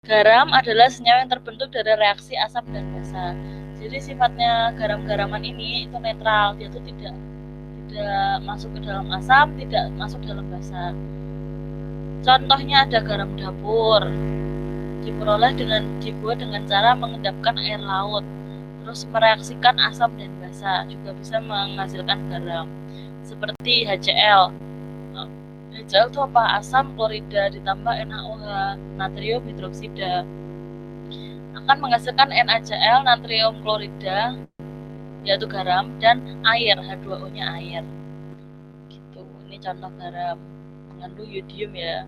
Garam adalah senyawa yang terbentuk dari reaksi asam dan basa. Jadi sifatnya garam-garaman ini itu netral, dia itu tidak masuk ke dalam asam, tidak masuk dalam basa. Contohnya ada garam dapur, dibuat dengan cara mengendapkan air laut, terus mereaksikan asam dan basa, juga bisa menghasilkan garam. Seperti HCl. HCl itu apa? Asam klorida ditambah NaOH, natrium hidroksida, akan menghasilkan NaCl, natrium klorida, yaitu garam, dan air, H2O-nya air. Gitu. Ini contoh garam mengandung yodium ya.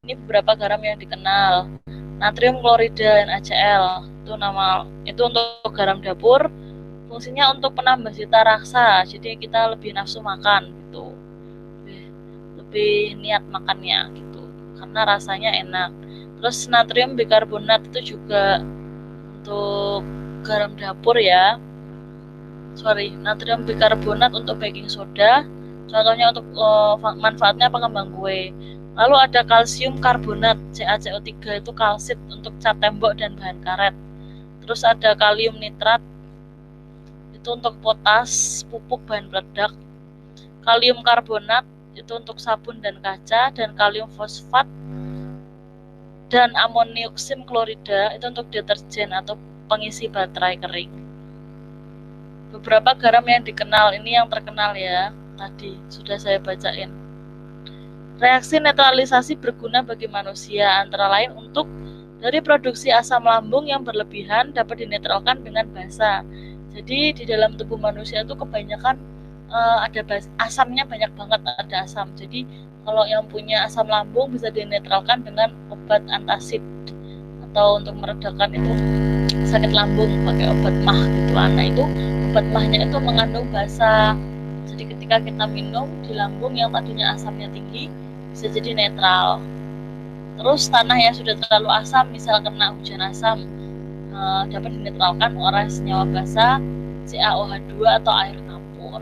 Ini beberapa garam yang dikenal. Natrium klorida NaCl itu untuk garam dapur, fungsinya untuk penambah cita rasa, jadi kita lebih nafsu makan gitu, lebih niat makannya gitu karena rasanya enak. Terus natrium bikarbonat itu juga untuk garam dapur ya. Natrium bikarbonat untuk baking soda, contohnya untuk manfaatnya pengembang kue. Lalu ada kalsium karbonat CaCO3, itu kalsit untuk cat tembok dan bahan karet. Terus ada kalium nitrat, itu untuk potas, pupuk bahan peledak. Kalium karbonat itu untuk sabun dan kaca, dan kalium fosfat dan amonioksim klorida itu untuk deterjen atau pengisi baterai kering. Beberapa garam yang dikenal, ini yang terkenal ya, tadi sudah saya bacain. Reaksi netralisasi berguna bagi manusia, antara lain untuk dari produksi asam lambung yang berlebihan dapat dinetralkan dengan basa. Jadi di dalam tubuh manusia itu kebanyakan ada asamnya, banyak banget ada asam. Jadi kalau yang punya asam lambung bisa dinetralkan dengan obat antasid, atau untuk meredakan itu sakit lambung pakai obat mah gitu. Nah itu obat mahnya itu mengandung basa. Jadi ketika kita minum di lambung yang tadinya asamnya tinggi bisa jadi netral. Terus tanah yang sudah terlalu asam, misal kena hujan asam, dapat dinetralkan oleh senyawa basa CaOH2 atau air kapur.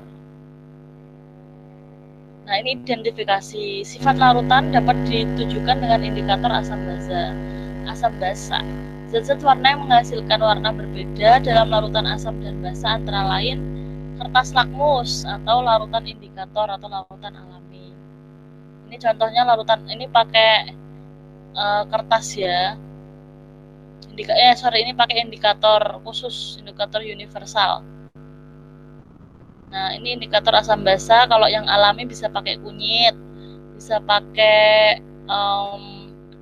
Nah ini identifikasi sifat larutan dapat ditujukan dengan indikator asam basa. Zat-zat warna yang menghasilkan warna berbeda dalam larutan asam dan basa antara lain kertas lakmus atau larutan indikator atau larutan alami. Ini contohnya larutan, ini pakai kertas ya. Ini pakai indikator khusus, indikator universal. Nah, ini indikator asam basa. Kalau yang alami bisa pakai kunyit, bisa pakai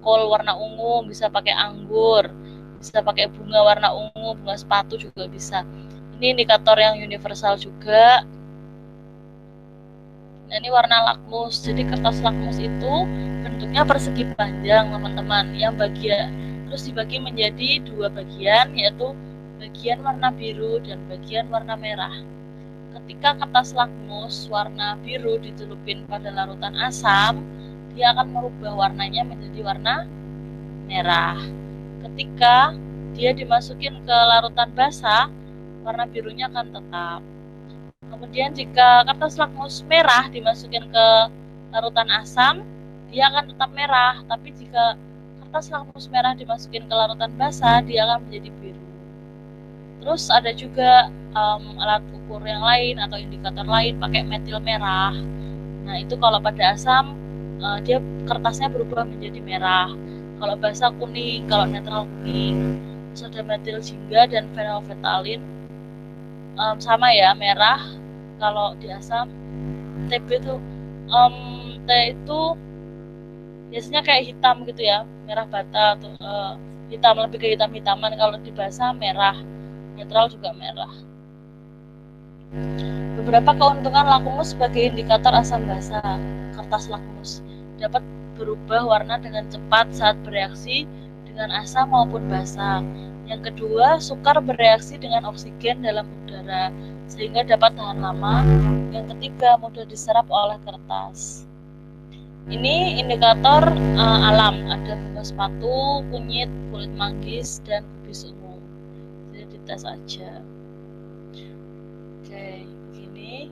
kol warna ungu, bisa pakai anggur, bisa pakai bunga warna ungu, bunga sepatu juga bisa. Ini indikator yang universal juga. Nah, ini warna lakmus. Jadi kertas lakmus itu bentuknya persegi panjang, teman-teman. Terus dibagi menjadi dua bagian, yaitu bagian warna biru dan bagian warna merah. Ketika kertas lakmus warna biru dicelupin pada larutan asam, dia akan merubah warnanya menjadi warna merah. Ketika dia dimasukin ke larutan basa, warna birunya akan tetap. Kemudian jika kertas lakmus merah dimasukin ke larutan asam, dia akan tetap merah. Tapi jika kertas lakmus merah dimasukin ke larutan basa, dia akan menjadi biru. Terus ada juga alat ukur yang lain atau indikator lain pakai metil merah. Nah itu kalau pada asam dia kertasnya berubah menjadi merah. Kalau basa kuning, kalau netral kuning. Terus ada metil jingga dan fenolfetalin, sama ya, merah. Kalau di asam TB itu T itu biasanya kayak hitam gitu ya, merah bata atau hitam, lebih ke hitam-hitaman. Kalau di basa merah, netral juga merah. Beberapa keuntungan lakmus sebagai indikator asam basa. Kertas lakmus dapat berubah warna dengan cepat saat bereaksi dengan asam maupun basa. Yang kedua, sukar bereaksi dengan oksigen dalam udara sehingga dapat tahan lama. Yang ketiga, mudah diserap oleh kertas. Ini indikator alam, ada bunga sepatu, kunyit, kulit manggis, dan kubis ungu. Jadi dites aja. Oke, begini.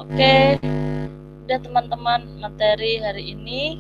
Oke, udah teman-teman materi hari ini.